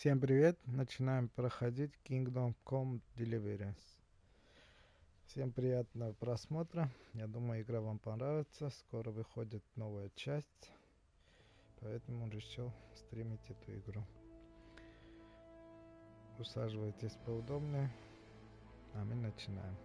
Всем привет! Начинаем проходить Kingdom Come Deliverance. Всем приятного просмотра. Я думаю, игра вам понравится. Скоро выходит новая часть, поэтому решил стримить эту игру. Усаживайтесь поудобнее, а мы начинаем.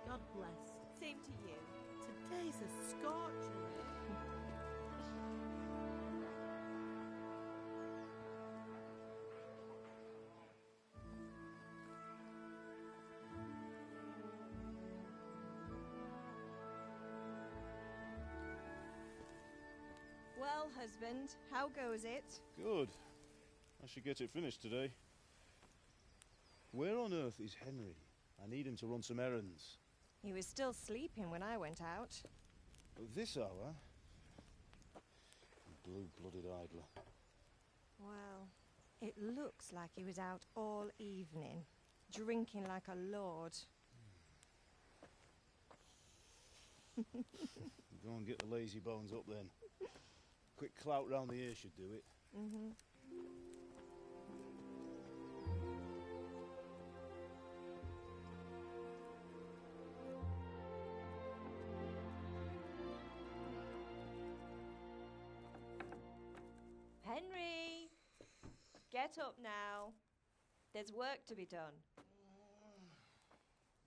God bless. Same to you. Today's a scorcher. Well, husband, how goes it? Good. I should get it finished today. Where on earth is Henry? I need him to run some errands. He was still sleeping when I went out. At this hour? Blue-blooded idler. Well, it looks like he was out all evening, drinking like a lord. Go and get the lazy bones up then. Quick clout round the ear should do it. Mm-hmm. Henry! Get up now. There's work to be done.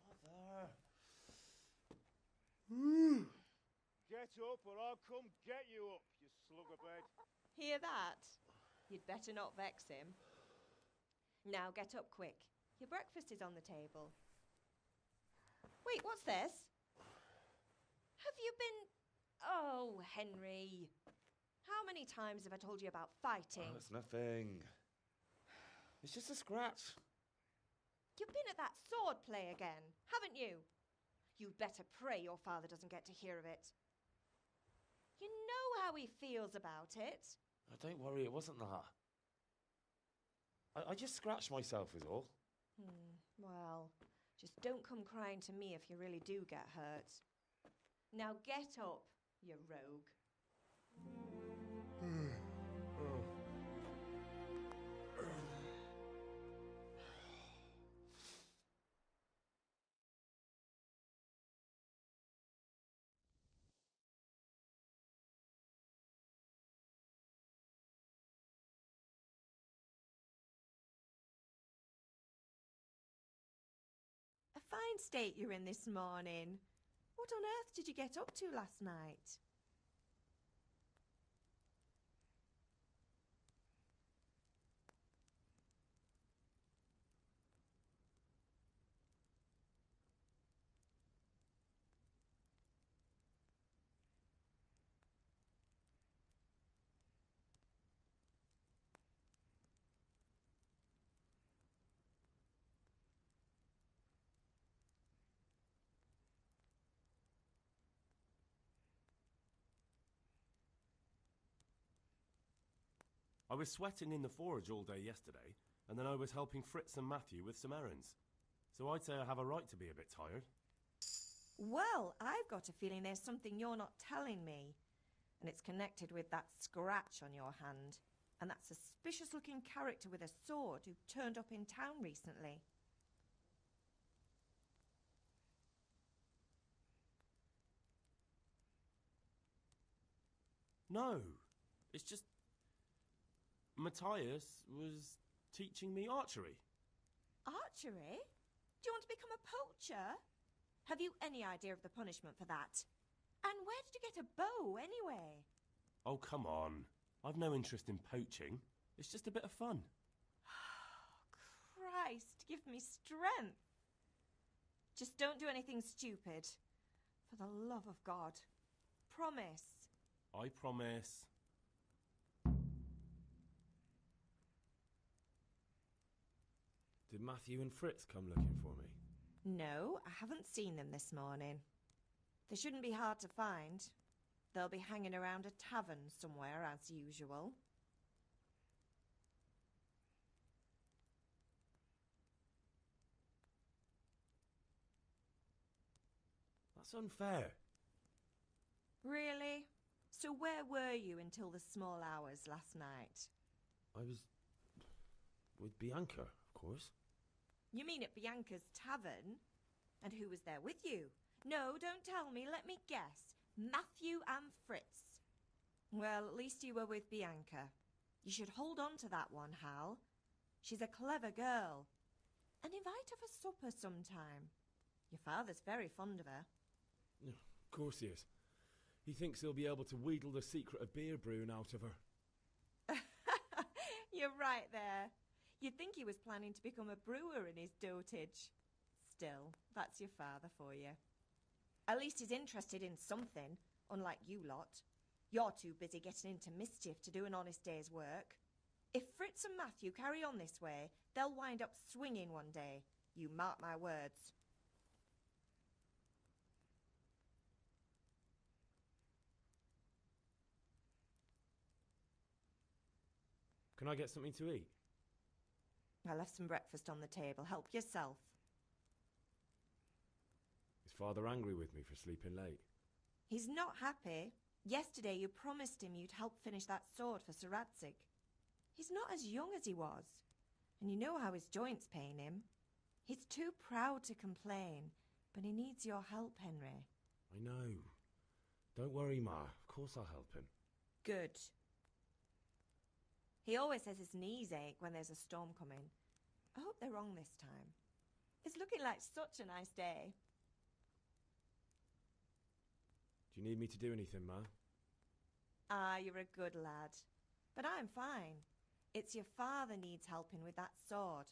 Mother! Get up or I'll come get you up, you slugabed. Hear that? You'd better not vex him. Now get up quick. Your breakfast is on the table. Wait, what's this? Have you been... Oh, Henry. How many times have I told you about fighting? Oh, it's nothing. It's just a scratch. You've been at that sword play again, haven't you? You'd better pray your father doesn't get to hear of it. You know how he feels about it. Oh, don't worry, it wasn't that. I just scratched myself is all. Well, just don't come crying to me if you really do get hurt. Now get up, you rogue. A fine state you're in this morning. What on earth did you get up to last night? I was sweating in the forge all day yesterday, and then I was helping Fritz and Matthew with some errands. So I'd say I have a right to be a bit tired. Well, I've got a feeling there's something you're not telling me. And it's connected with that scratch on your hand. And that suspicious-looking character with a sword who turned up in town recently. No, it's just... Matthias was teaching me archery. Archery? Do you want to become a poacher? Have you any idea of the punishment for that? And where did you get a bow, anyway? Oh, come on. I've no interest in poaching. It's just a bit of fun. Christ, give me strength. Just don't do anything stupid. For the love of God. Promise. I promise. Did Matthew and Fritz come looking for me? No, I haven't seen them this morning. They shouldn't be hard to find. They'll be hanging around a tavern somewhere, as usual. That's unfair. Really? So where were you until the small hours last night? I was... with Bianca, of course. You mean at Bianca's tavern? And who was there with you? No, don't tell me, let me guess. Matthew and Fritz. Well, at least you were with Bianca. You should hold on to that one, Hal. She's a clever girl. And invite her for supper sometime. Your father's very fond of her. Of course he is. He thinks he'll be able to wheedle the secret of beer brewing out of her. You're right there. You'd think he was planning to become a brewer in his dotage. Still, that's your father for you. At least he's interested in something, unlike you lot. You're too busy getting into mischief to do an honest day's work. If Fritz and Matthew carry on this way, they'll wind up swinging one day. You mark my words. Can I get something to eat? I left some breakfast on the table. Help yourself. Is Father angry with me for sleeping late? He's not happy. Yesterday you promised him you'd help finish that sword for Sir Radzig. He's not as young as he was. And you know how his joints pain him. He's too proud to complain, but he needs your help, Henry. I know. Don't worry, Ma. Of course I'll help him. Good. He always says his knees ache when there's a storm coming. I hope they're wrong this time. It's looking like such a nice day. Do you need me to do anything, Ma? Ah, you're a good lad. But I'm fine. It's your father needs helping with that sword.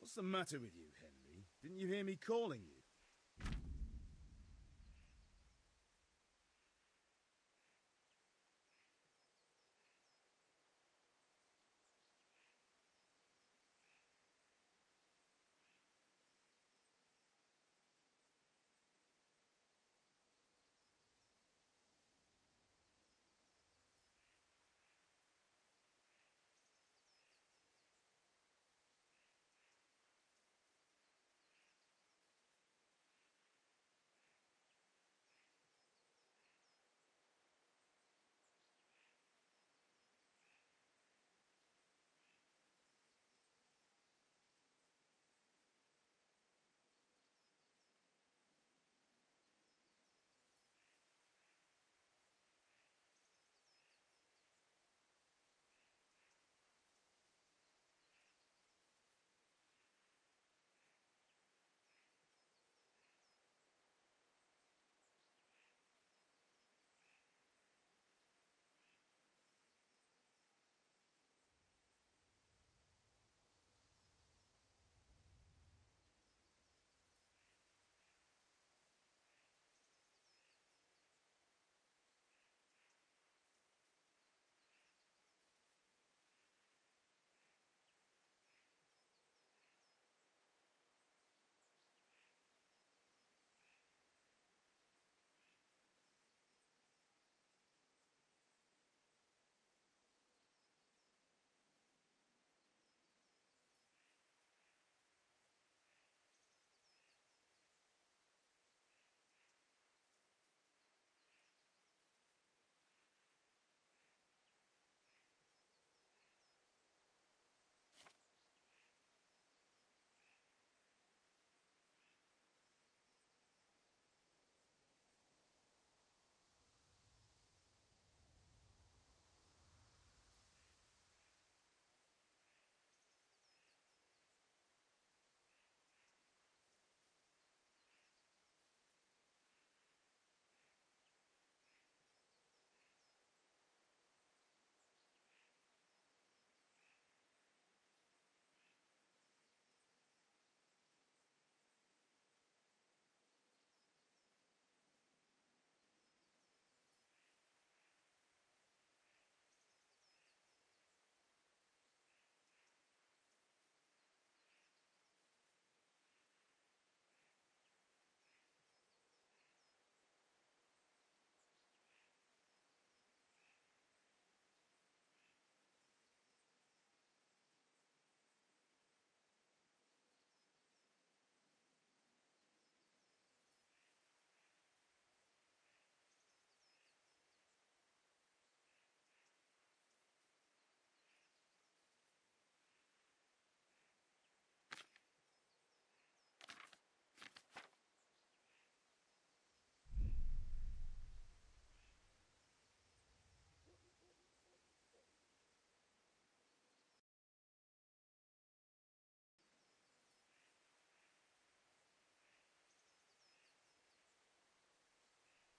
What's the matter with you, Henry? Didn't you hear me calling you?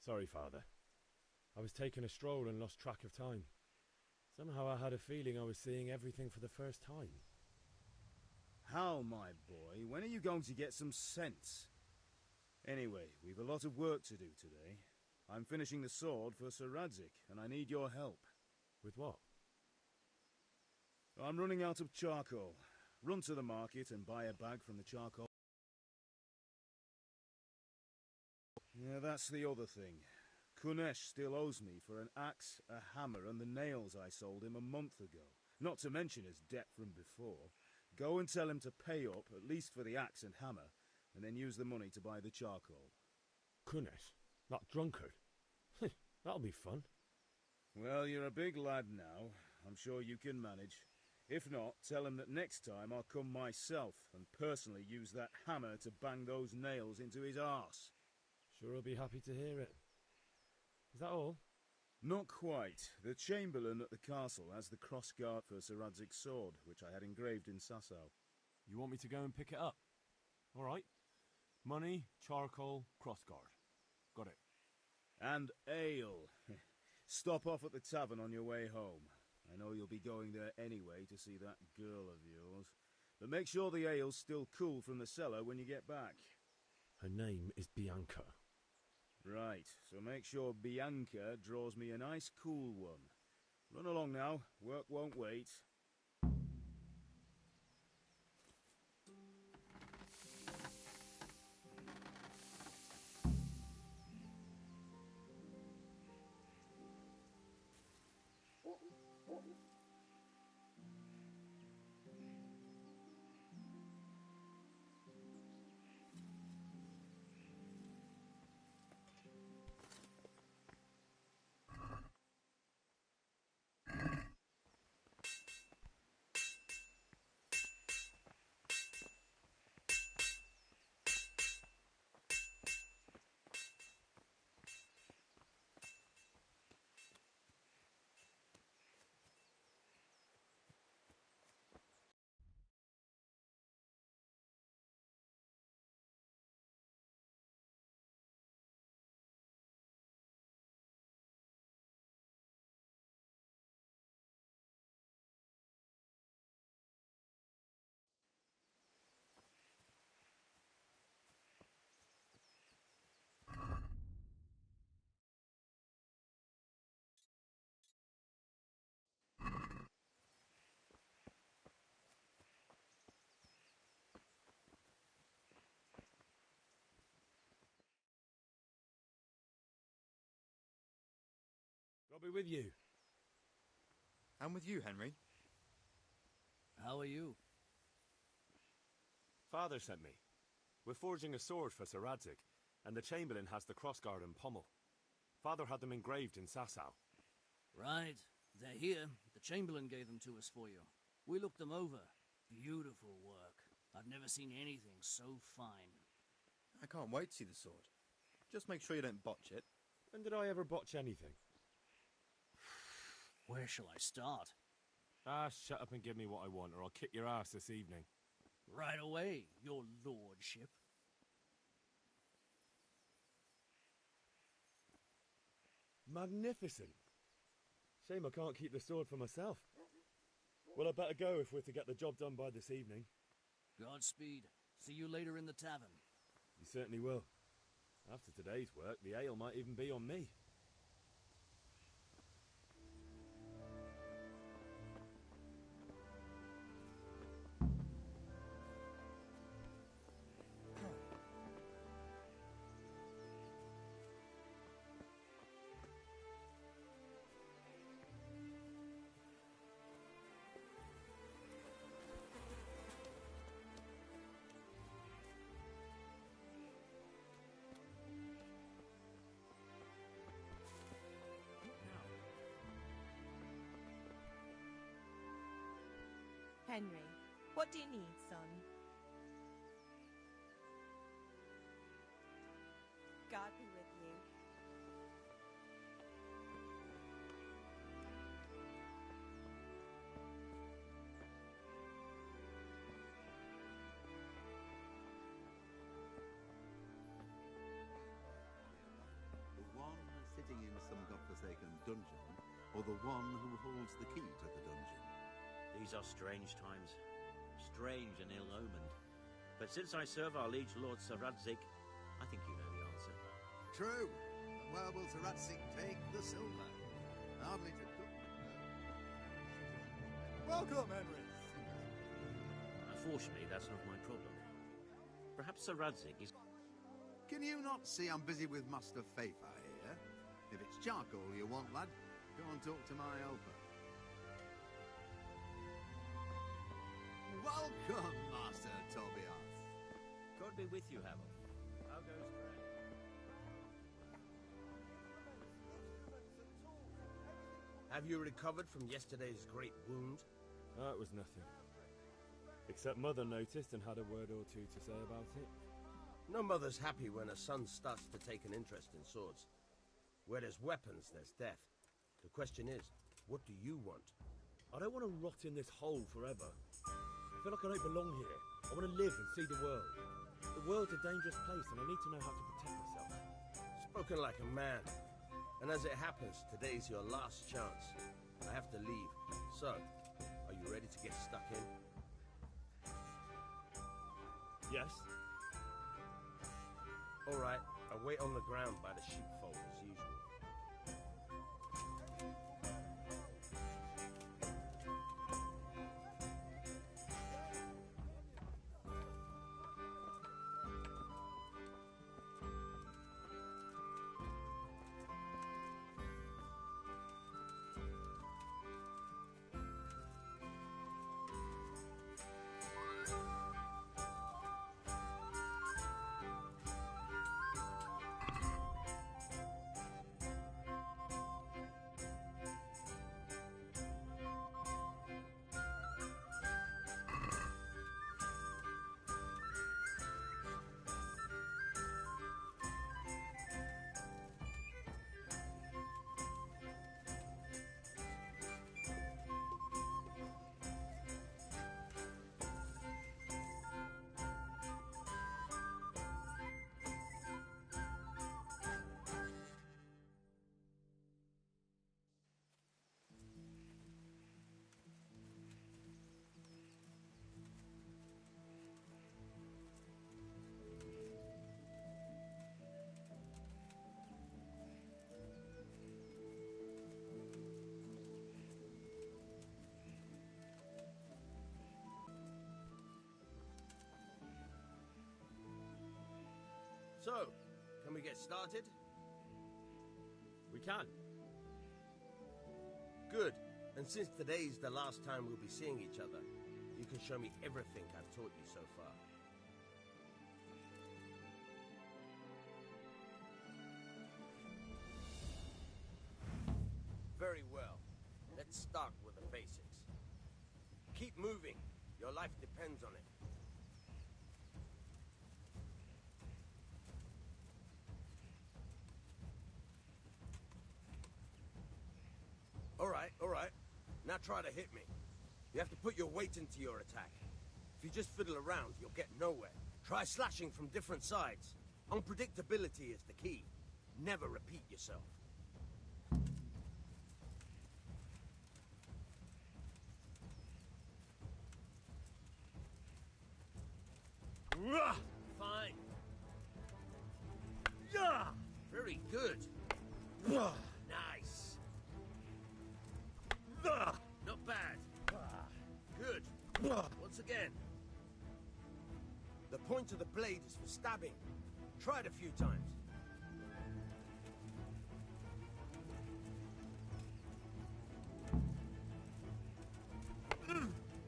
Sorry, Father. I was taking a stroll and lost track of time. Somehow I had a feeling I was seeing everything for the first time. How, my boy? When are you going to get some sense? Anyway, we've a lot of work to do today. I'm finishing the sword for Sir Radzig, and I need your help. With what? I'm running out of charcoal. Run to the market and buy a bag from the charcoal. Yeah, that's the other thing. Kunesh still owes me for an axe, a hammer, and the nails I sold him a month ago. Not to mention his debt from before. Go and tell him to pay up, at least for the axe and hammer, and then use the money to buy the charcoal. Kunesh? That drunkard? That'll be fun. Well, you're a big lad now. I'm sure you can manage. If not, tell him that next time I'll come myself and personally use that hammer to bang those nails into his arse. Sure he'll be happy to hear it. Is that all? Not quite. The Chamberlain at the castle has the crossguard for Sir Radzig's sword, which I had engraved in Sasau. You want me to go and pick it up? All right. Money, charcoal, crossguard. Got it. And ale. Stop off at the tavern on your way home. I know you'll be going there anyway to see that girl of yours. But make sure the ale's still cool from the cellar when you get back. Her name is Bianca. Right, so make sure Bianca draws me a nice cool one. Run along now, work won't wait. I'll be with you. I'm with you, Henry. How are you? Father sent me. We're forging a sword for Sir Radzig, and the Chamberlain has the crossguard and pommel. Father had them engraved in Sasau. Right. They're here. The Chamberlain gave them to us for you. We looked them over. Beautiful work. I've never seen anything so fine. I can't wait to see the sword. Just make sure you don't botch it. When did I ever botch anything? Where shall I start? Ah, shut up and give me what I want, or I'll kick your ass this evening. Right away, your lordship. Magnificent. Shame I can't keep the sword for myself. Well, I better go if we're to get the job done by this evening. Godspeed. See you later in the tavern. You certainly will. After today's work, the ale might even be on me. Henry, what do you need, son? God be with you. The one sitting in some godforsaken dungeon, or the one who holds the key to the dungeon? These are strange times, strange and ill-omened. But since I serve our liege lord Sir Radzig, I think you know the answer. True. And where will Sir Radzig take the silver? Hardly to cook. Welcome, Henry. Unfortunately, that's not my problem. Perhaps Sir Radzig is... Can you not see I'm busy with Master Fafa here? If it's charcoal you want, lad, go and talk to my helper. Welcome, Master Tobias. God be with you, Harold. How goes trade? Have you recovered from yesterday's great wound? That was nothing. Except Mother noticed and had a word or two to say about it. No mother's happy when a son starts to take an interest in swords. Where there's weapons, there's death. The question is, what do you want? I don't want to rot in this hole forever. I feel like I don't belong here. I want to live and see the world. The world's a dangerous place and I need to know how to protect myself. Spoken like a man. And as it happens, today's your last chance. I have to leave. So, are you ready to get stuck in? Yes? All right, I wait on the ground by the sheepfold as usual. So, can we get started? We can. Good. And since today's the last time we'll be seeing each other, you can show me everything I've taught you so far. Very well. Let's start with the basics. Keep moving. Your life depends on it. All right. Now try to hit me. You have to put your weight into your attack. If you just fiddle around, you'll get nowhere. Try slashing from different sides. Unpredictability is the key. Never repeat yourself. Fine. Yeah. Very good. Nice. Not bad. Good. Once again. The point of the blade is for stabbing. Try it a few times.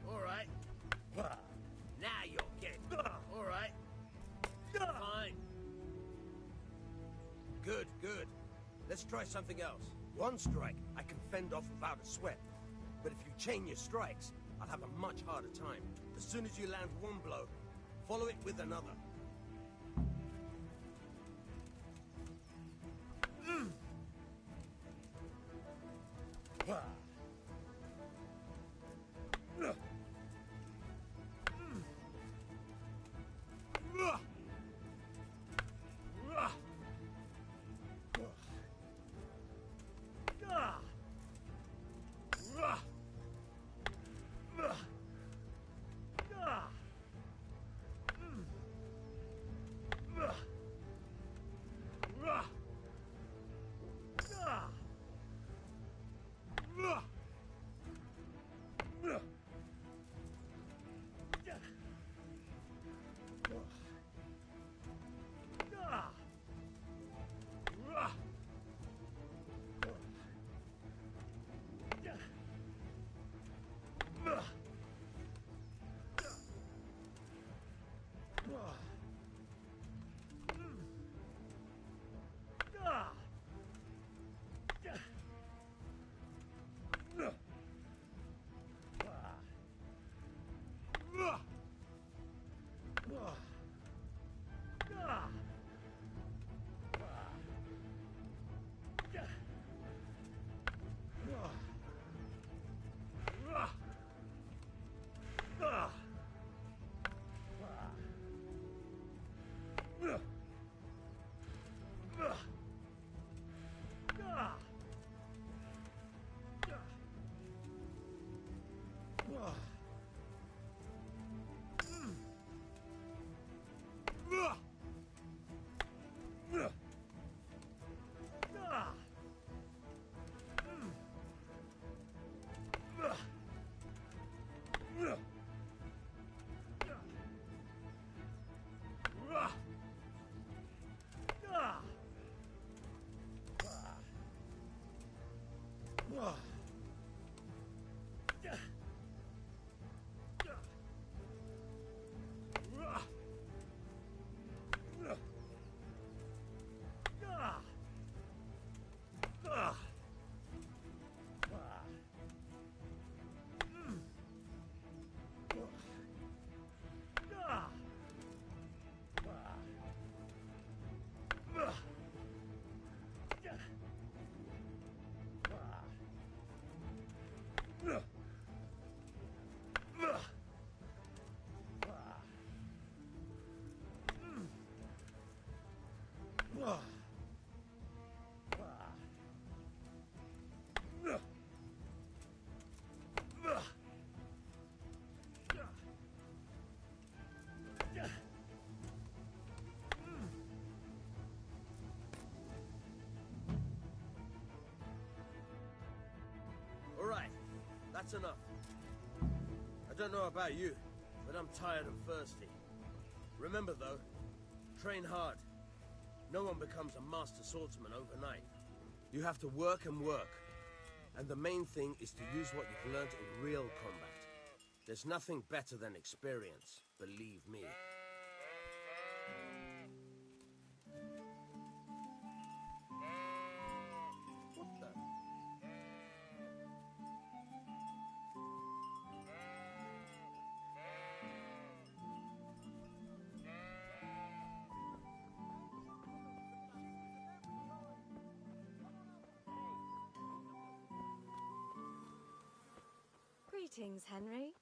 All right. Now you're getting. All right. Fine. Good. Let's try something else. One strike I can fend off without a sweat. But if you chain your strikes, I'll have a much harder time. As soon as you land one blow, follow it with another. All right, that's enough. I don't know about you, but I'm tired and thirsty. Remember though, train hard. No one becomes a master swordsman overnight. You have to work and work. And the main thing is to use what you've learned in real combat. There's nothing better than experience, believe me. What the? Greetings, Henry.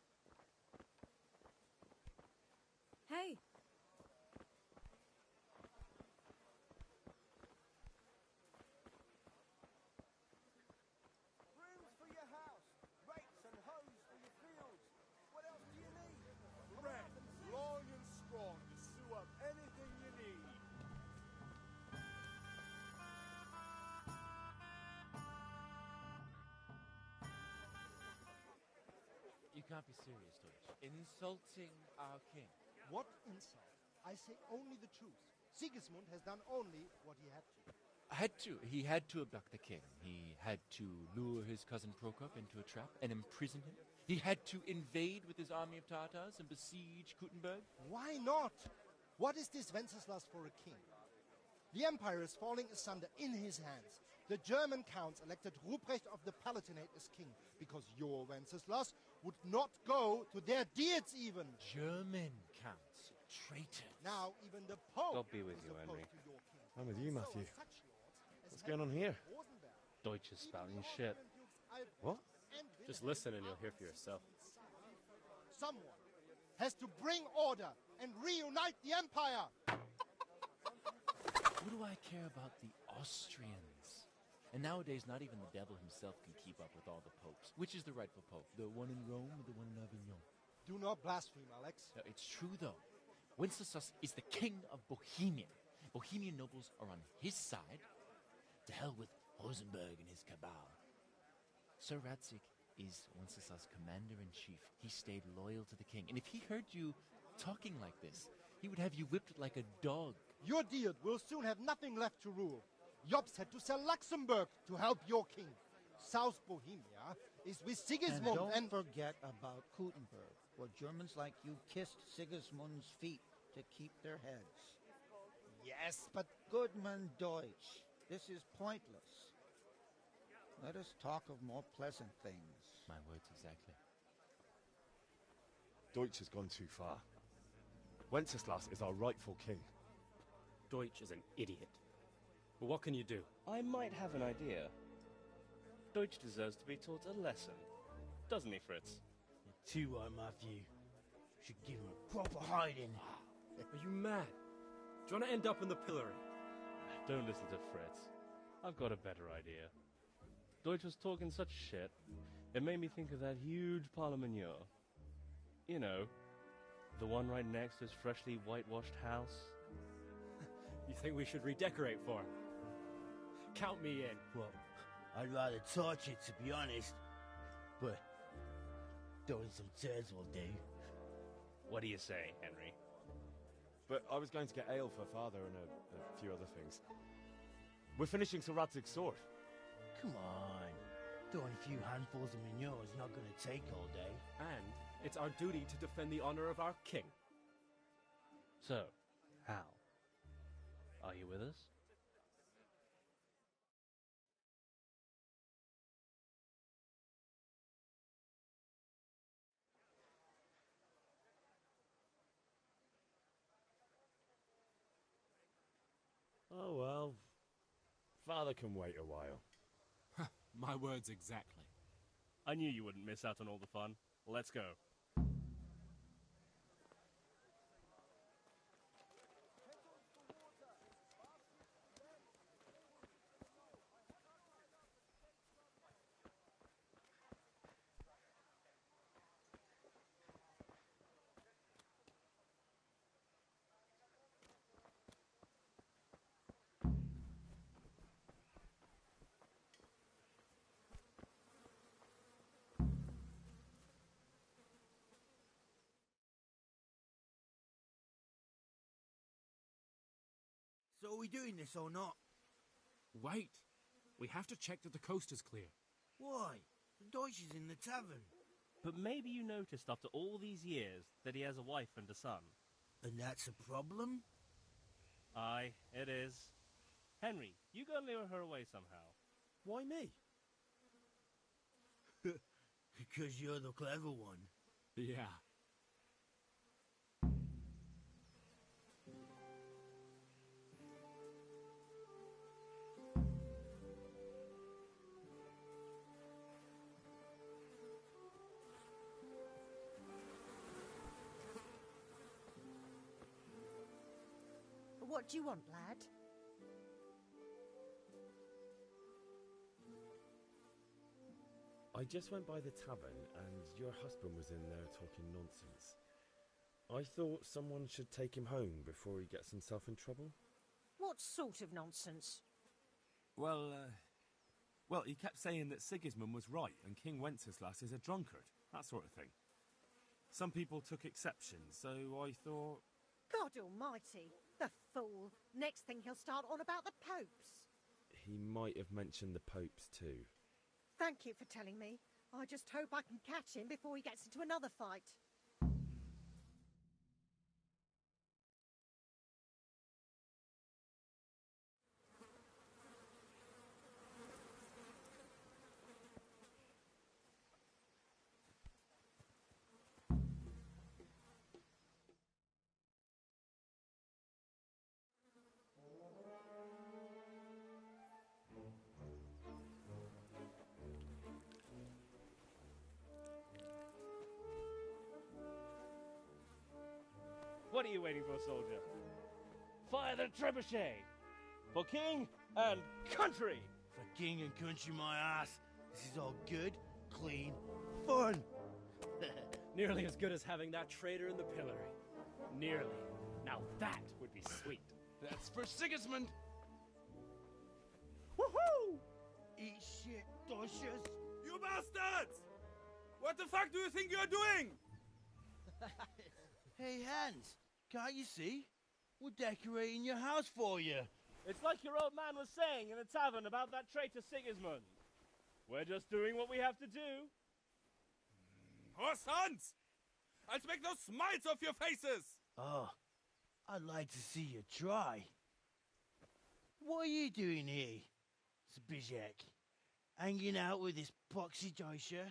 Hey. Brooms for your house, rakes and hoes for your fields. What else do you need? Red, long and strong to sew up anything you need. You can't be serious, Deutsch. Insulting our king. What insult? I say only the truth. Sigismund has done only what he had to. He had to abduct the king. He had to lure his cousin Prokop into a trap and imprison him. He had to invade with his army of Tartars and besiege Kuttenberg. Why not? What is this Wenceslas for a king? The empire is falling asunder in his hands. The German counts elected Ruprecht of the Palatinate as king because your Wenceslas would not go to their deeds even. German counts. Traitors. Now even the Pope God be with is you, opposed Henry. to your king. I'm with you, So Matthew. are such lords as What's going on Henry here? of Rosenberg. Deutsch is spouting Even shit. Austrian Dukes Albrecht What? and Just Wilhelm listen and you'll are hear for yourself. Someone has to bring order and reunite the empire. What do I care about the Austrians? And nowadays, not even the devil himself can keep up with all the popes. Which is the rightful pope? The one in Rome or the one in Avignon? Do not blaspheme, Alex. No, it's true, though. Wenceslas is the king of Bohemia. Bohemian nobles are on his side. To hell with Rosenberg and his cabal. Sir Radzik is Wenceslas' commander-in-chief. He stayed loyal to the king. And if he heard you talking like this, he would have you whipped like a dog. Your deed will soon have nothing left to rule. Jobst had to sell Luxembourg to help your king. South Bohemia is with Sigismund And don't forget about Kuttenberg, where Germans like you kissed Sigismund's feet to keep their heads. Yes, but Goodman Deutsch, this is pointless. Let us talk of more pleasant things. My words exactly. Deutsch has gone too far. Wenceslas is our rightful king. Deutsch is an idiot. But what can you do? I might have an idea. Deutsch deserves to be taught a lesson. Doesn't he, Fritz? You're too right, Matthew. Should give him a proper hiding. Are you mad? Do you want to end up in the pillory? Don't listen to Fritz. I've got a better idea. Deutsch was talking such shit, it made me think of that huge Parliament. You know, the one right next to his freshly whitewashed house. You think we should redecorate for him? Count me in. Well, I'd rather torch it, to be honest. But throwing some turds will do. What do you say, Henry? But I was going to get ale for father and a few other things. We're finishing Sir Radzig's sword. Come on. Throwing a few handfuls of manure is not going to take all day. And it's our duty to defend the honor of our king. So, Hal, are you with us? Oh well, father can wait a while. My words exactly. I knew you wouldn't miss out on all the fun. Let's go. So are we doing this or not? Wait. We have to check that the coast is clear. Why? The Deutsch is in the tavern. But maybe you noticed after all these years that he has a wife and a son. And that's a problem? Aye, it is. Henry, you go and lure her away somehow. Why me? Because you're the clever one. Yeah. What do you want, lad? I just went by the tavern and your husband was in there talking nonsense. I thought someone should take him home before he gets himself in trouble. What sort of nonsense? Well, he kept saying that Sigismund was right and King Wenceslas is a drunkard, that sort of thing. Some people took exception, so I thought... God almighty, the fool. Next thing he'll start on about the popes. He might have mentioned the popes too. Thank you for telling me. I just hope I can catch him before he gets into another fight. What are you waiting for, soldier? Fire the trebuchet! For king and country! For king and country, my ass. This is all good, clean, fun. Nearly as good as having that traitor in the pillory. Nearly. Now that would be sweet. That's for Sigismund! Woohoo! Eat shit, Deutsches. You bastards! What the fuck do you think you're doing? Hey, Hans, can't you see? We're decorating your house for you. It's like your old man was saying in the tavern about that traitor Sigismund. We're just doing what we have to do. Horse Hans! I'll make those smiles off your faces! Oh, I'd like to see you try. What are you doing here, Zbigniew? Hanging out with this poxy Deutscher?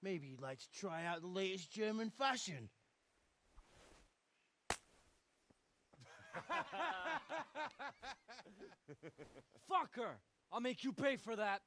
Maybe you'd like to try out the latest German fashion. Fucker! I'll make you pay for that.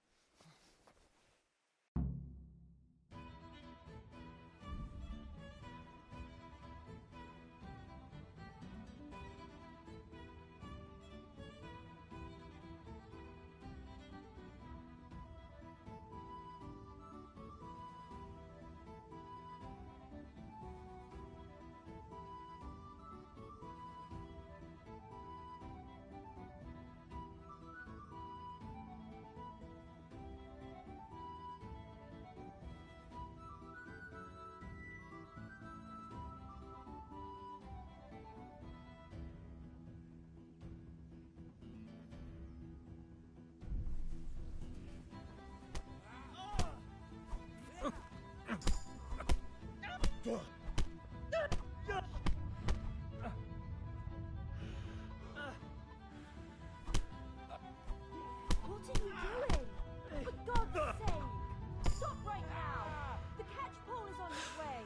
What are you doing? For God's sake! Stop right now! The catch pole is on its way!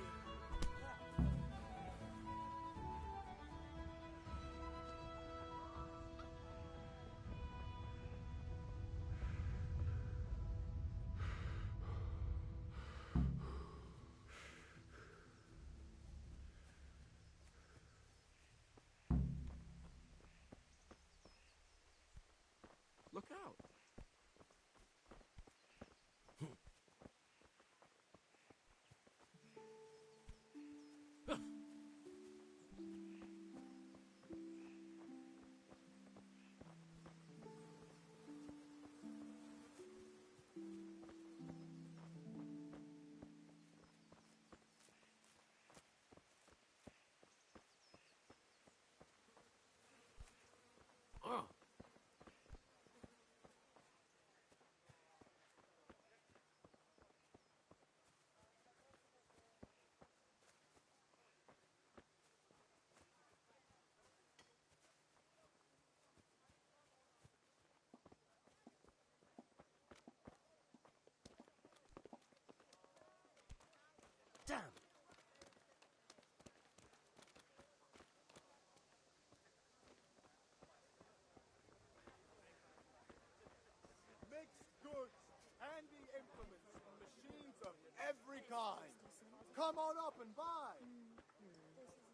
come on up and buy.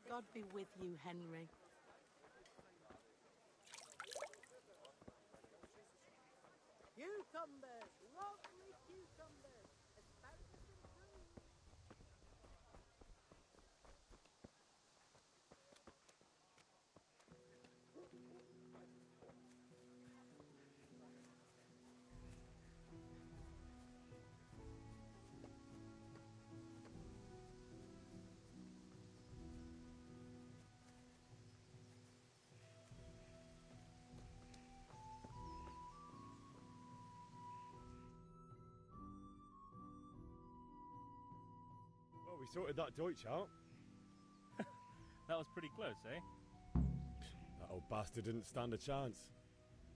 God be with you, Henry. Cucumbers, lovely cucumbers, asparagus and cream. Well, we sorted that Deutsch out. That was pretty close, eh? That old bastard didn't stand a chance.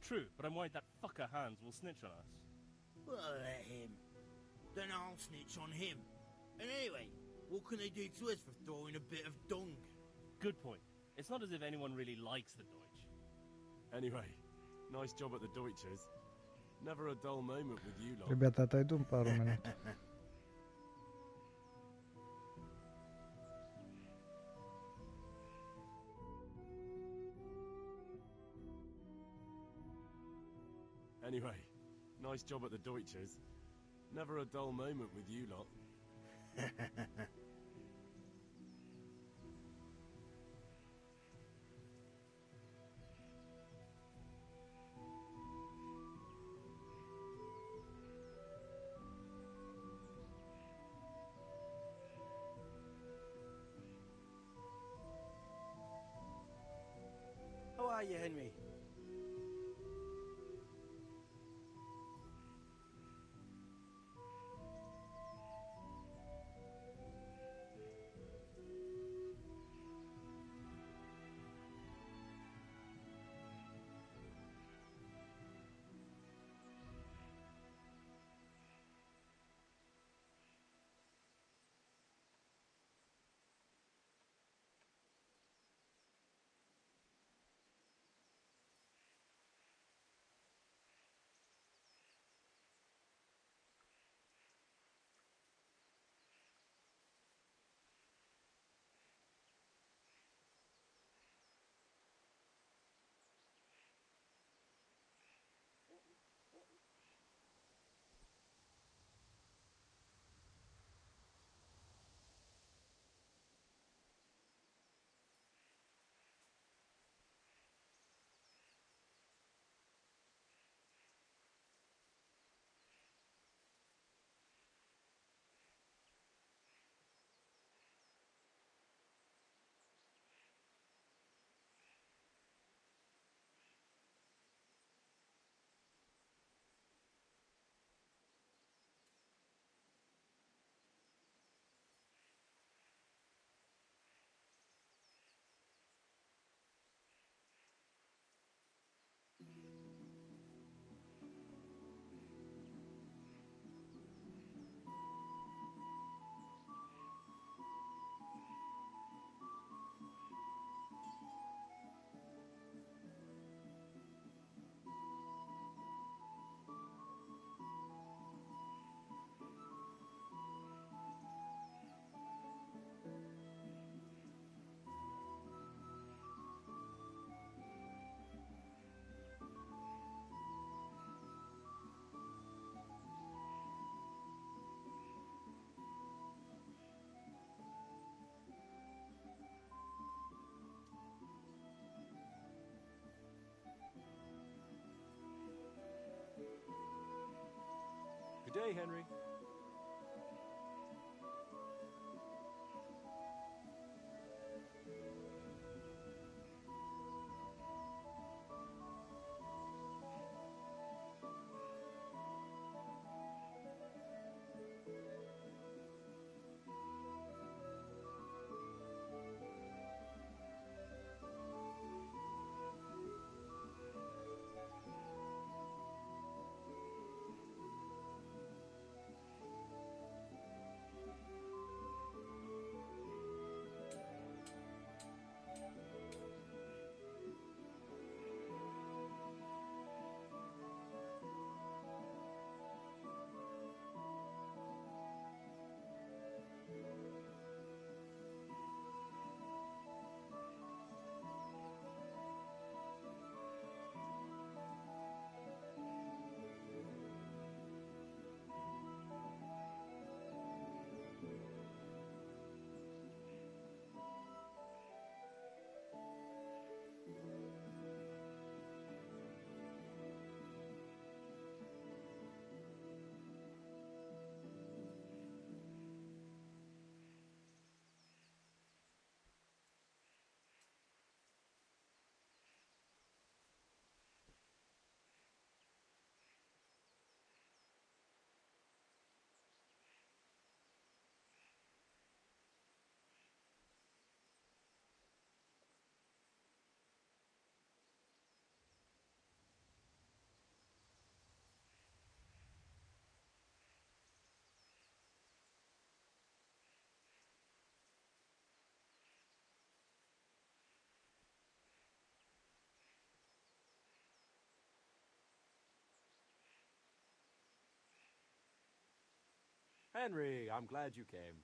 True, but I'm worried that fucker Hans will snitch on us. Well, let him. Then I'll snitch on him. And anyway, what can they do to us for throwing a bit of dung? Good point. It's not as if anyone really likes the Deutsch. Anyway, nice job at the Deutsches. Never a dull moment with you lot. Ребята, отойду пару минут. Anyway, nice job at the Deutsches. Never a dull moment with you lot. How are you, Henry? Good day, Henry. Henry, I'm glad you came.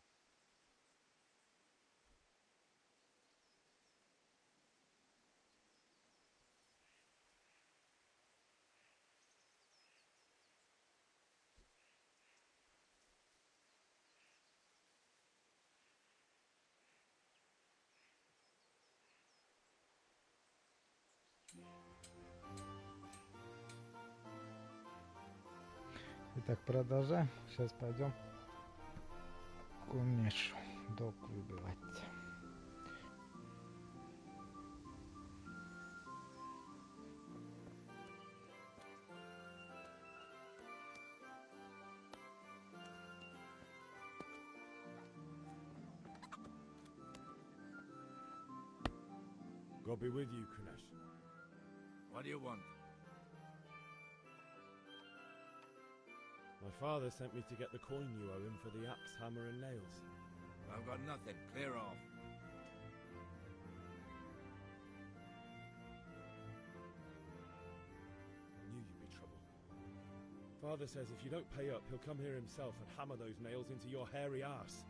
Итак, продолжаем. Сейчас пойдем к Кунешу док выбивать. God be with you, Kunesh. What do you want? My father sent me to get the coin you owe him for the axe, hammer, and nails. I've got nothing. Clear off. I knew you'd be trouble. Father says if you don't pay up, he'll come here himself and hammer those nails into your hairy arse.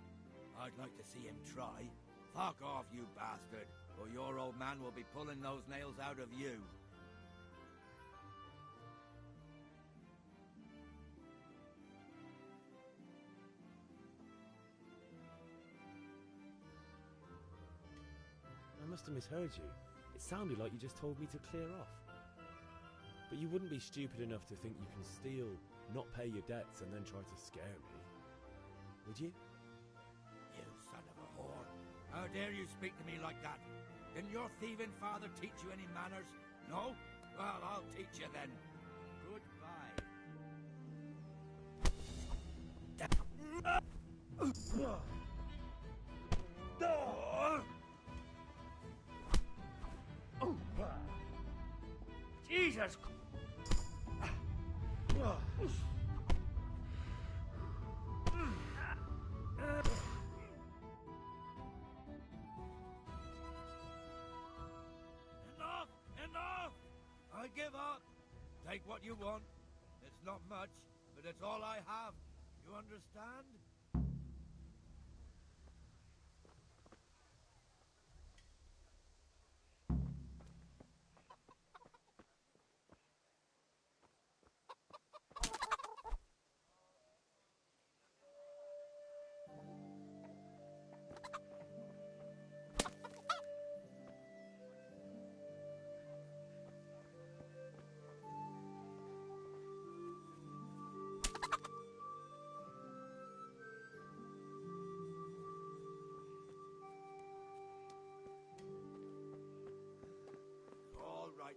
I'd like to see him try. Fuck off, you bastard, or your old man will be pulling those nails out of you. I must have misheard you. It sounded like you just told me to clear off. But you wouldn't be stupid enough to think you can steal, not pay your debts, and then try to scare me. Would you? You son of a whore. How dare you speak to me like that? Didn't your thieving father teach you any manners? No? Well, I'll teach you then. Goodbye. Jesus! Enough! Enough! I give up. Take what you want. It's not much, but it's all I have. You understand?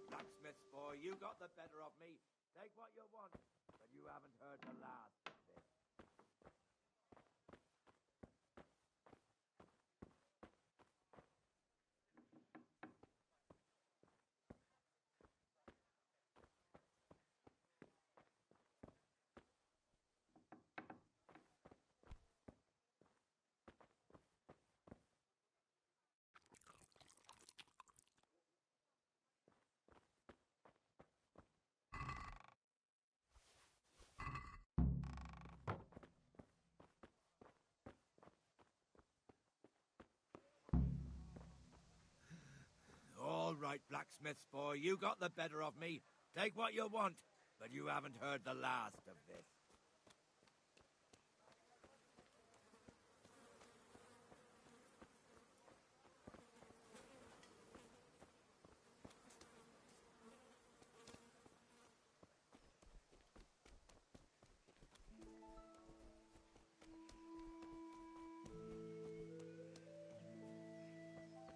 Blacksmith boy, you got the better of me. Take what you want, but you haven't heard the last of this. All right, blacksmith boy, you got the better of me. Take what you want, but you haven't heard the last of this.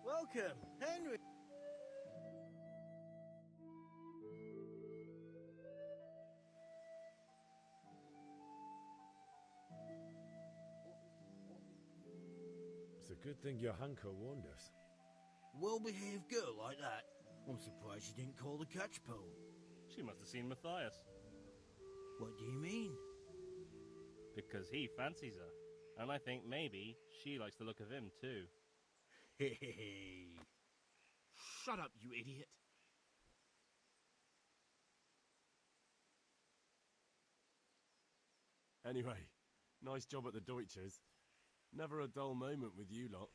Welcome, Henry. It's a good thing your Hanko warned us. Well-behaved girl like that. I'm surprised she didn't call the catch pole. She must have seen Matthias. What do you mean? Because he fancies her. And I think maybe she likes the look of him too. Hey. Shut up, you idiot. Anyway, Nice job at the Deutschers. Never a dull moment with you lot.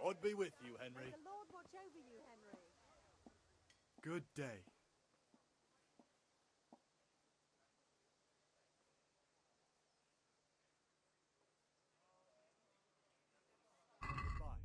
God be with you, Henry. May the Lord watch over you, Henry. Good day. Goodbye.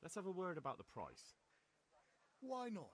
Let's have a word about the price. Why not?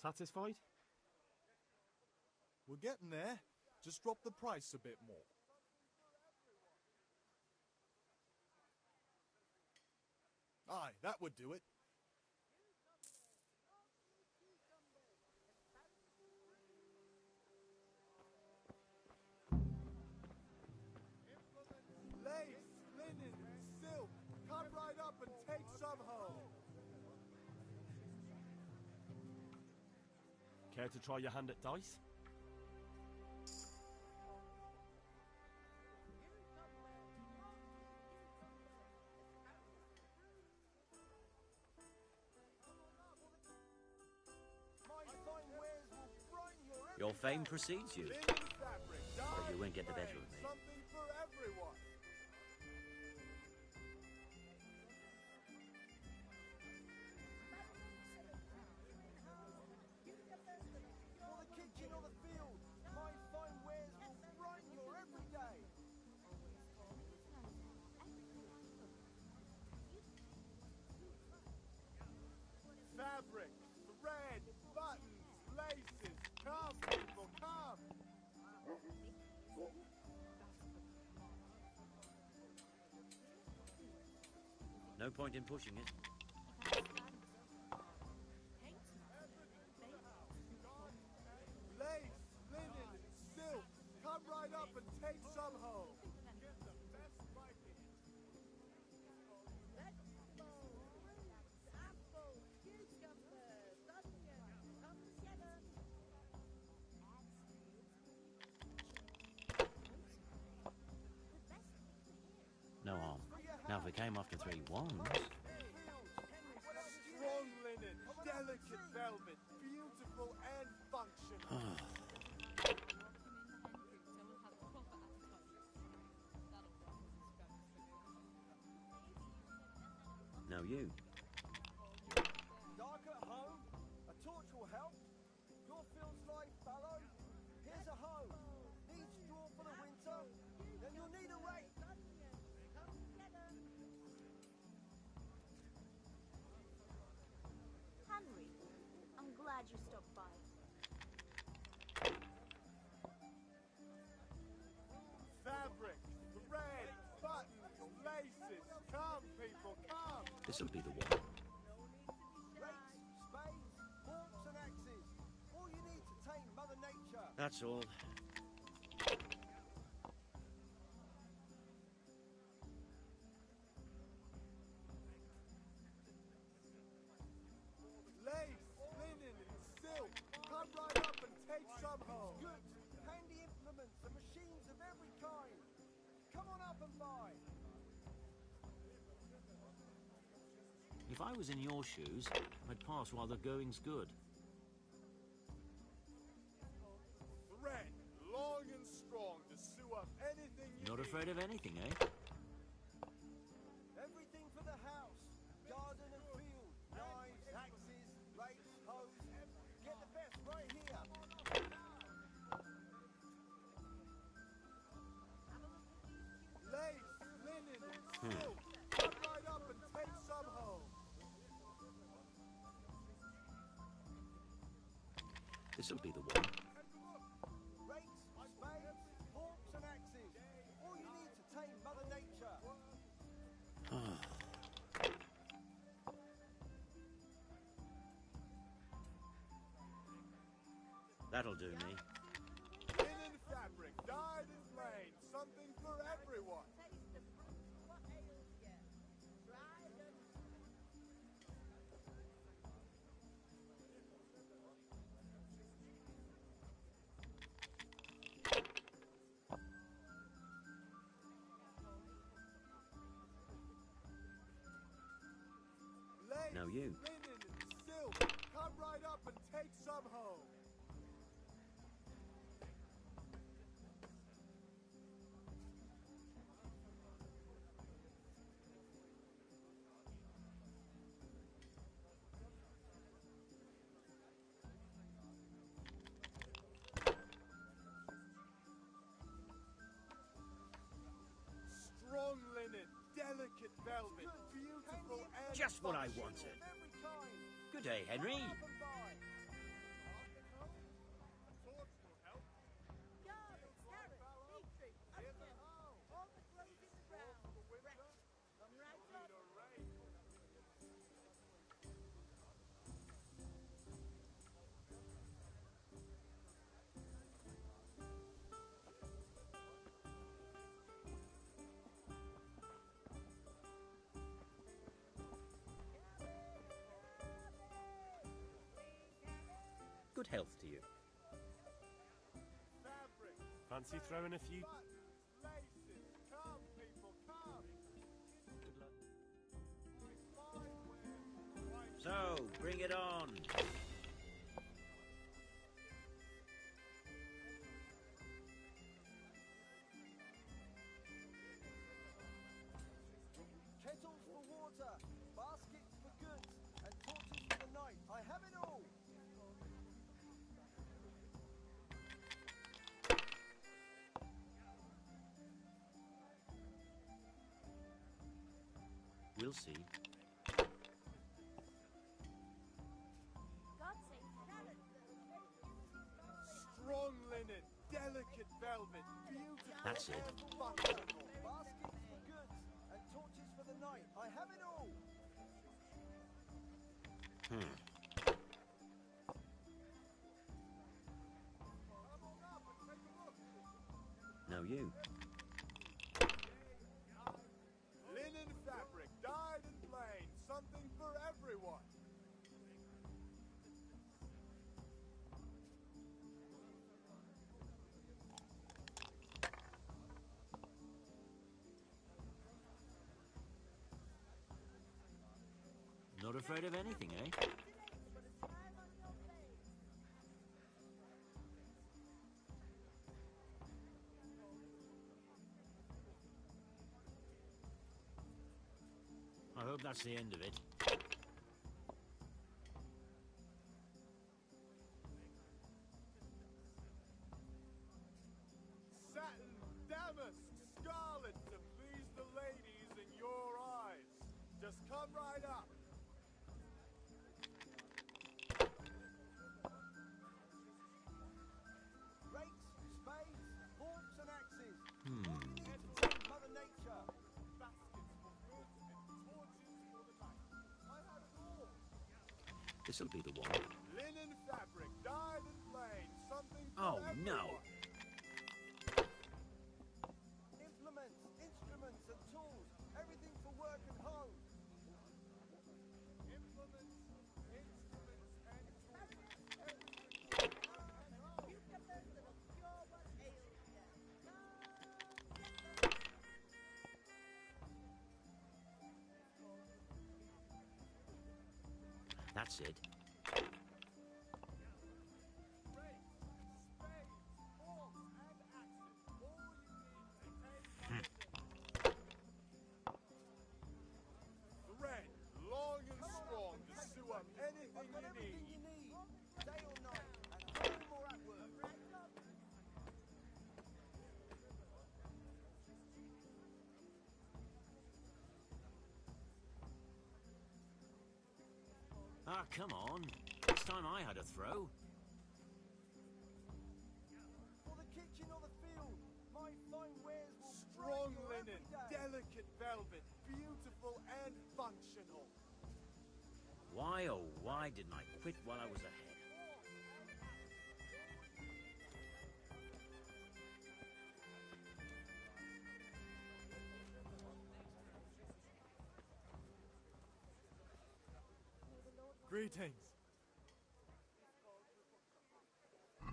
Satisfied? We're getting there. Just drop the price a bit more. Aye, that would do it. Lace, linen, silk. Come right up and take some home. Care to try your hand at dice? Your fame precedes you, but you won't get the better of me. Something for everyone. For the kitchen or the field, my fine wares will brighten your every day. Fabric, thread, buttons, laces, come people, come. No point in pushing it. Lace, linen, silk, come right up and take some home. if we came off to 3 ones. Strong linen, delicate velvet, beautiful and functional. Now you. Dark at home, a torch will help. Your fields lie fallow. Here's a hoe. Need straw for the winter, then you'll need a rake. Henry, I'm glad you stopped by. Fabric, thread, buttons, laces. Come, people, come. This'll be the one. Rakes, spades, forks and axes. All you need to tame Mother Nature. That's all. Lace, linen and silk. Come right up and take some home. Goods, handy implements and machines of every kind. Come on up and buy. If I was in your shoes, I'd pass while the going's good. Thread, long and strong to sew up anything you Not need. afraid of anything, eh? Everything for the house, garden and field. Knives, axes, rakes, hoes. Get the best right here. Lace, linen and silk. Come right up and take some home. This'll be the one. Rakes, spades, forks and axes. All you need to tame Mother Nature. That'll do me. Linen fabric, dyed and plain. Something for everyone. Lace, Now you. linen and silk. Come right up and take some home. Strong linen, delicate velvet, beautiful and Just what I functional wanted. of every kind. Good day, Henry. Come up and buy. Good health to you. Fancy throwing a few... Laces, come people, come. So, bring it on. Kettles for water, baskets for goods, and torches for the night. I have it all. We'll see. Strong linen, delicate velvet, beautiful That's it. and functional. Baskets for goods, and torches for the night. I have it all. Now you. Linen fabric, dyed and plain, something for everyone. Not afraid of anything, eh? I hope that's the end of it. Satin, damask, scarlet to please the ladies in your eyes. Just come right up. Rakes, spades, forks and axes. All you need to tame Mother Nature. Baskets for wood and torches for the night. I have it all. This'll be the one. Linen fabric, dyed and plain. Something for Oh, everyone. no. Implements, instruments and tools. Everything for work and home. Implements, instruments and tools. That's it. Thread, long and strong to sew up anything you need. Day or night, at home or at work. Ah, come on. It's time I had a throw. For the kitchen or the field, my fine wares will strong linen, delicate velvet, beautiful and functional. Why, oh, why didn't I quit while I was ahead? Greetings.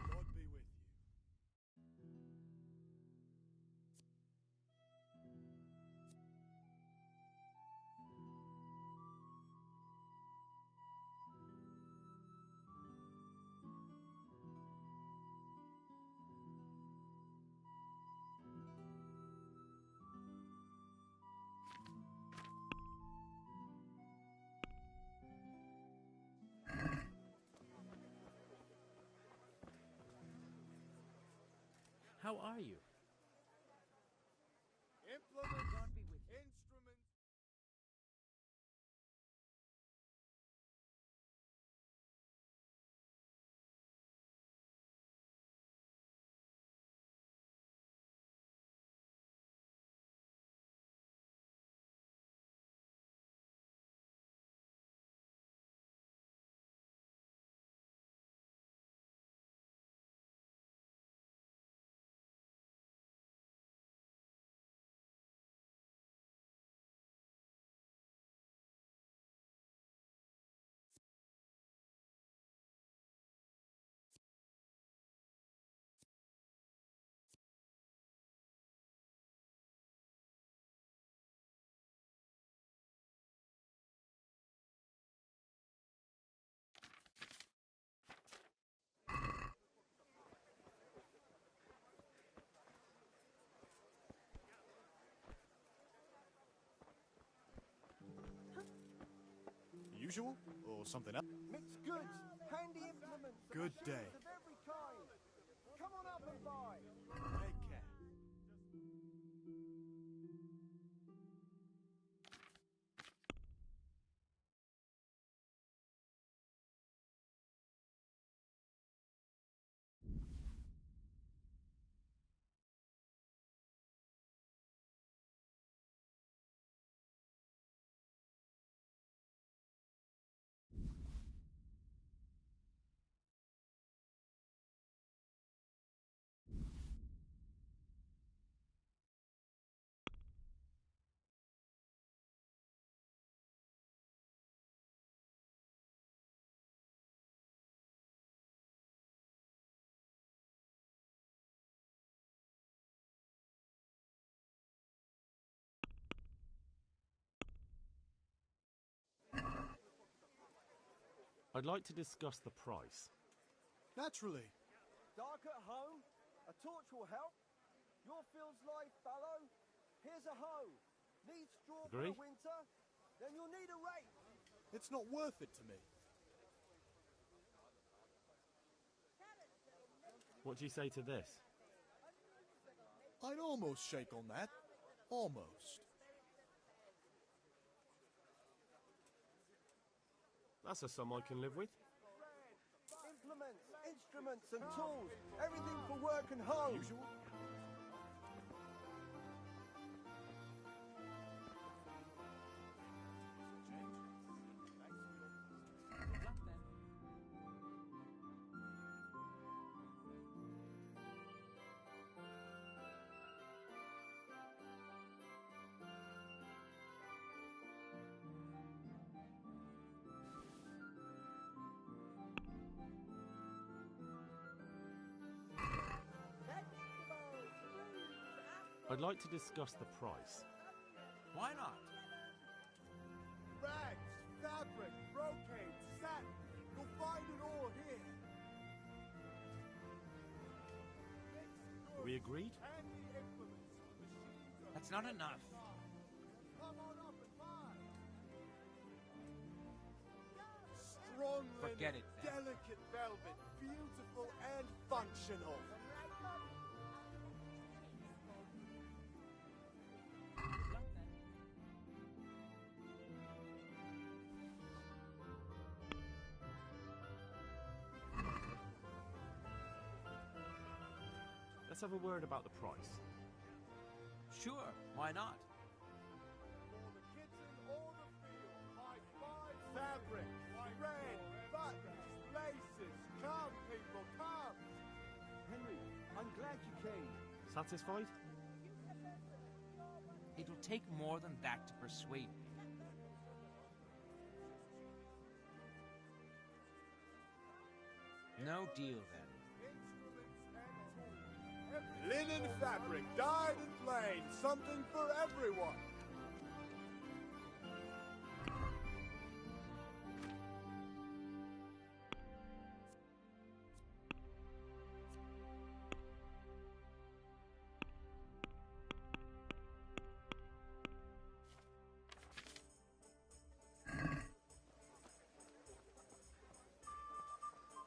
God be with you. How are you? Implements, instruments. Usual or something else? Mixed goods, handy implements, and Good machines day. of every kind. Come on up and buy. Take care. I'd like to discuss the price. Naturally. Dark at home? A torch will help. Your field's life fallow. Here's a hoe. Need straw Agree? for the winter? Then you'll need a rake. It's not worth it to me. What do you say to this? I'd almost shake on that. Almost. That's a sum I can live with. Implements, instruments and tools. Everything for work and home. Usual? I'd like to discuss the price. Why not? Rags, fabric, brocade, satin. You'll find it all here. Are we agreed? That's not enough. Come on up and buy. Strong Forget linen, it then. delicate velvet, beautiful and functional. Let's have a word about the price. Sure, why not? For the kitchen or the field, my fine fabric, red, buttons, laces. Come, people, come. Henry, I'm glad you came. Satisfied? It will take more than that to persuade me. No deal then. Linen fabric, dyed and plain, something for everyone.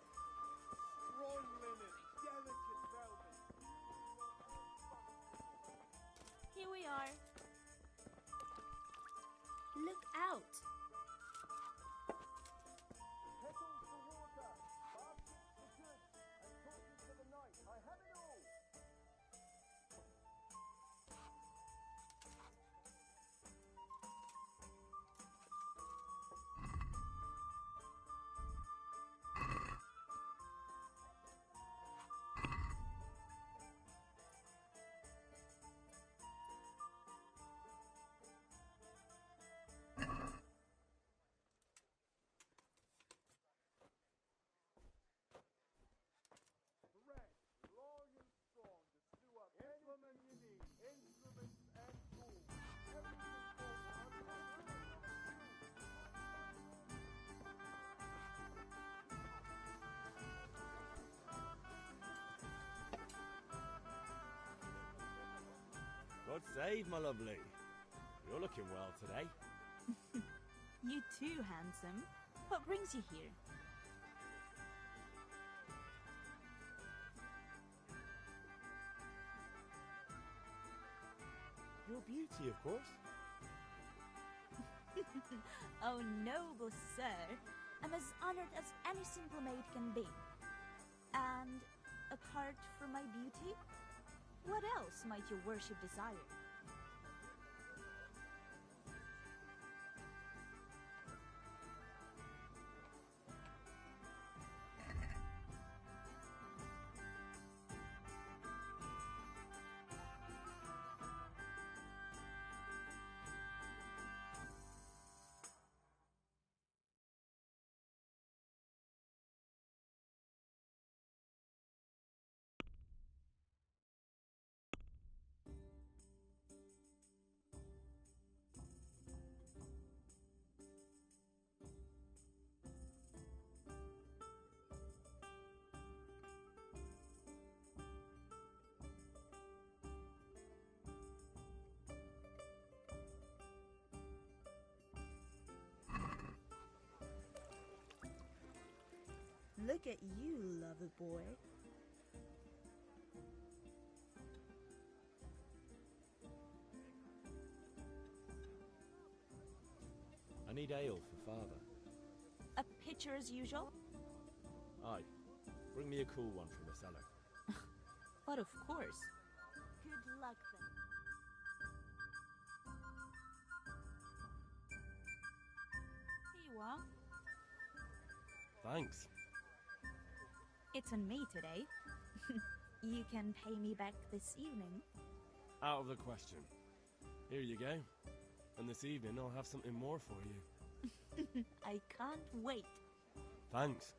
Strong linen, delicate velvet. Here we are. Look out! Kettles for water, baskets for goods, and torches for the night. I have it all. Thread, long and strong, to sew up implements you need, instruments and tools. Everything God save, my lovely. You're looking well today. You too, handsome. What brings you here? Your beauty, of course. Oh, noble sir. I'm as honored as any simple maid can be. And apart from my beauty, what else might your worship desire? Look at you, lover boy. I need ale for father. A pitcher as usual? Aye. Bring me a cool one from the cellar. But of course. Good luck then. Here you are. Thanks. It's on me today. You can pay me back this evening. Out of the question. Here you go. And this evening I'll have something more for you. I can't wait. Thanks.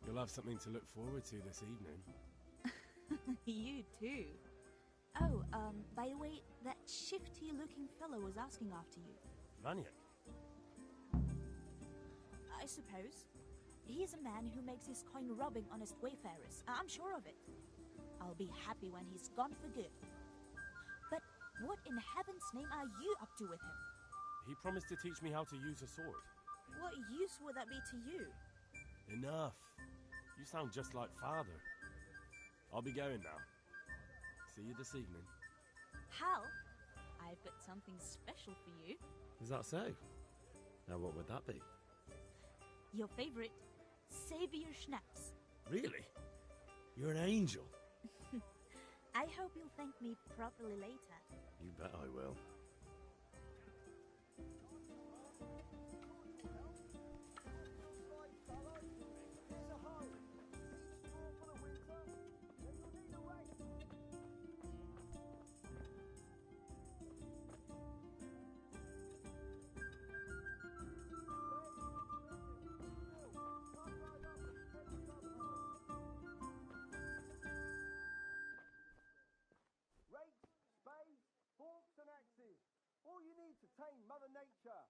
You'll have something to look forward to this evening. You too. Oh, by the way, that shifty-looking fellow was asking after you. Vaniak? I suppose. He's a man who makes his coin robbing honest wayfarers. I'm sure of it. I'll be happy when he's gone for good. But what in heaven's name are you up to with him? He promised to teach me how to use a sword. What use would that be to you? Enough. You sound just like father. I'll be going now. See you this evening. Hal, I've got something special for you. Is that so? Now what would that be? Your favorite, Savior Schnapps. Really? You're an angel. I hope you'll thank me properly later. You bet I will. Rakes, spades, forks and axes. All you need to tame Mother Nature.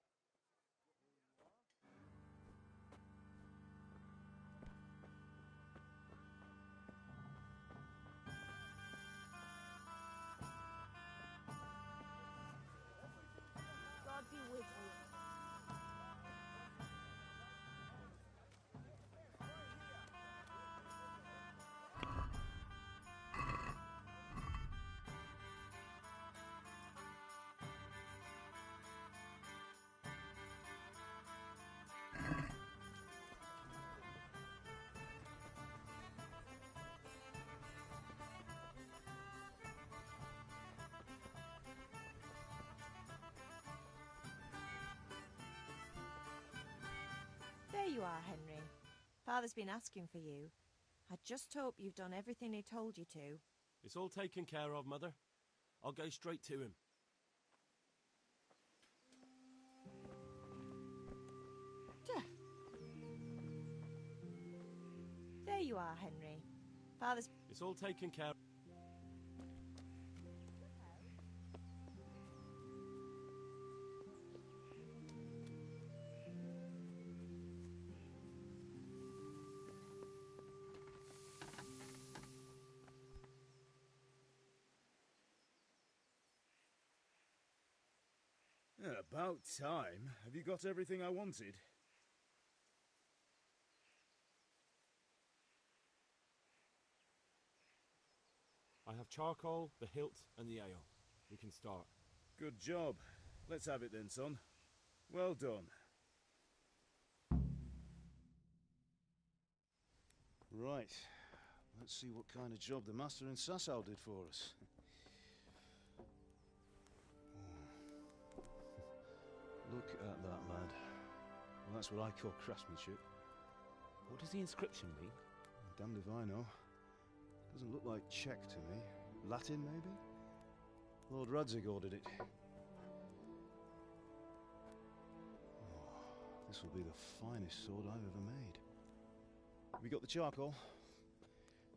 God be with you. There you are, Henry. Father's been asking for you. I just hope you've done everything he told you to. It's all taken care of, Mother. I'll go straight to him. There you are, Henry. Father's... It's all taken care of. About time. Have you got everything I wanted? I have charcoal, the hilt, and the ale. We can start. Good job. Let's have it then, son. Well done. Right. Let's see what kind of job the master in Sasau did for us. Look at that, lad. Well, that's what I call craftsmanship. What does the inscription mean? Damned if I know. Doesn't look like Czech to me. Latin, maybe? Lord Radzig ordered it. Oh, this will be the finest sword I've ever made. Have you got the charcoal?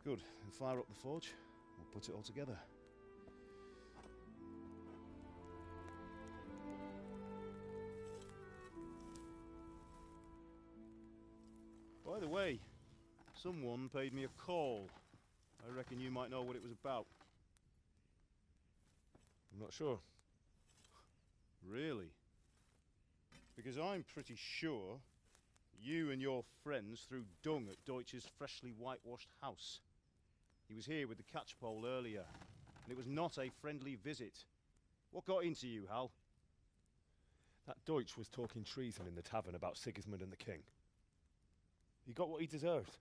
Good. Then fire up the forge. We'll put it all together. By the way, someone paid me a call. I reckon you might know what it was about. I'm not sure. Really? Because I'm pretty sure You and your friends threw dung at Deutsch's freshly whitewashed house. He was here with the catchpole earlier, and it was not a friendly visit. What got into you, Hal? That Deutsch was talking treason in the tavern about Sigismund and the king. He got what he deserved.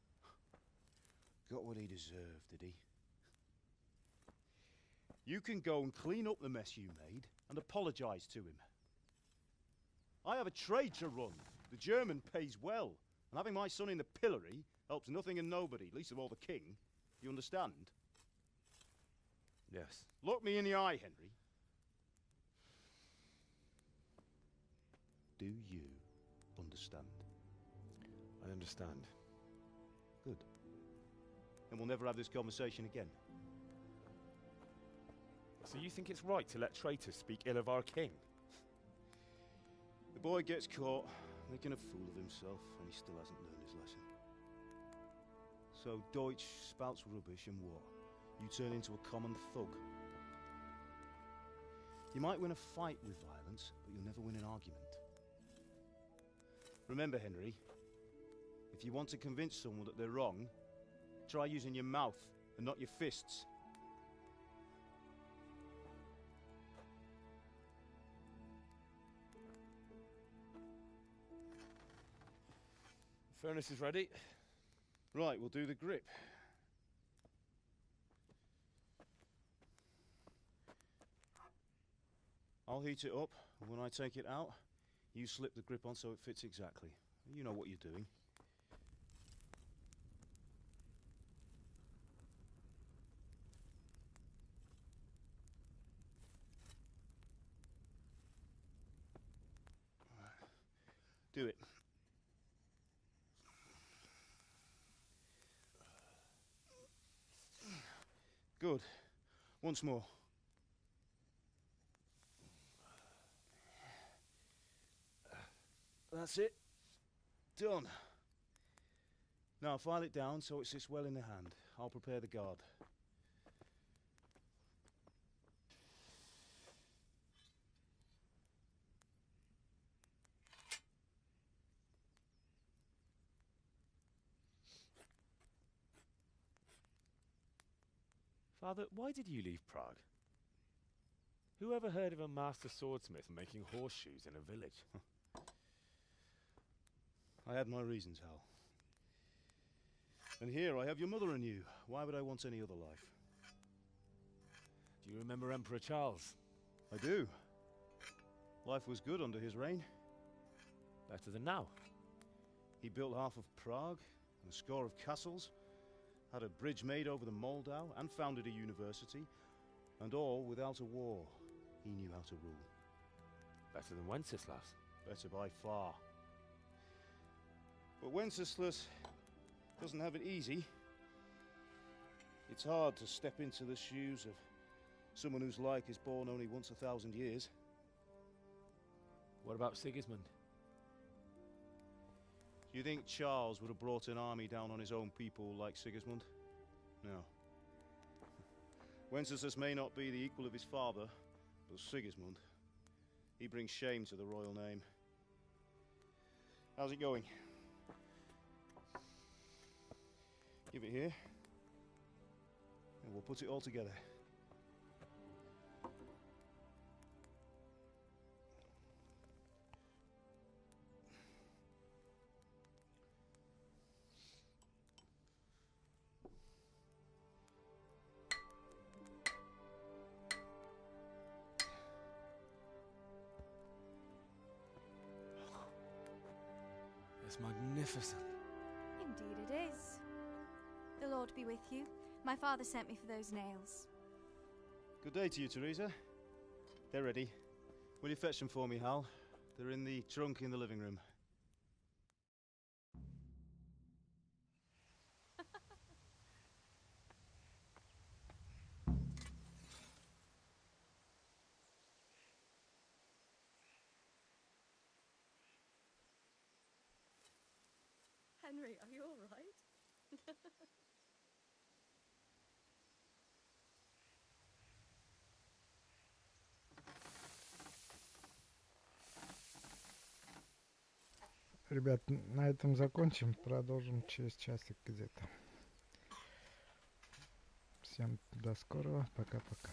Got what he deserved, did he? You can go and clean up the mess you made and apologise to him. I have a trade to run. The German pays well, and having my son in the pillory helps nothing and nobody, least of all the king. You understand? Yes. Look me in the eye, Henry. Do you understand? I understand. Good. Then we'll never have this conversation again. So you think it's right to let traitors speak ill of our king? The boy gets caught, making a fool of himself, and he still hasn't learned his lesson. So Deutsch spouts rubbish, and what? You turn into a common thug. You might win a fight with violence, but you'll never win an argument. Remember, Henry, if you want to convince someone that they're wrong, try using your mouth and not your fists. The furnace is ready. Right, we'll do the grip. I'll heat it up, and when I take it out, you slip the grip on so it fits exactly. You know what you're doing. Do it. Good. Once more. That's it. Done. Now file it down so it sits well in the hand. I'll prepare the guard. Father, why did you leave Prague? Who ever heard of a master swordsmith making horseshoes in a village? I had my reasons, Hal. And here I have your mother and you. Why would I want any other life? Do you remember Emperor Charles? I do. Life was good under his reign. Better than now. He built half of Prague and a score of castles, had a bridge made over the Moldau, and founded a university, and all without a war. He knew how to rule. Better than Wenceslas. Better by far. But Wenceslas doesn't have it easy. It's hard to step into the shoes of someone whose like is born only once 1,000 years. What about Sigismund? Do you think Charles would have brought an army down on his own people like Sigismund? No. Wenceslas may not be the equal of his father, but Sigismund, he brings shame to the royal name. How's it going? Give it here, and we'll put it all together. It's magnificent. Indeed it is. The Lord be with you. My father sent me for those nails. Good day to you, Teresa. They're ready. Will you fetch them for me, Hal? They're in the trunk in the living room. Henry, are you all right? Ребят, на этом закончим. Продолжим через часик где-то. Всем до скорого. Пока-пока.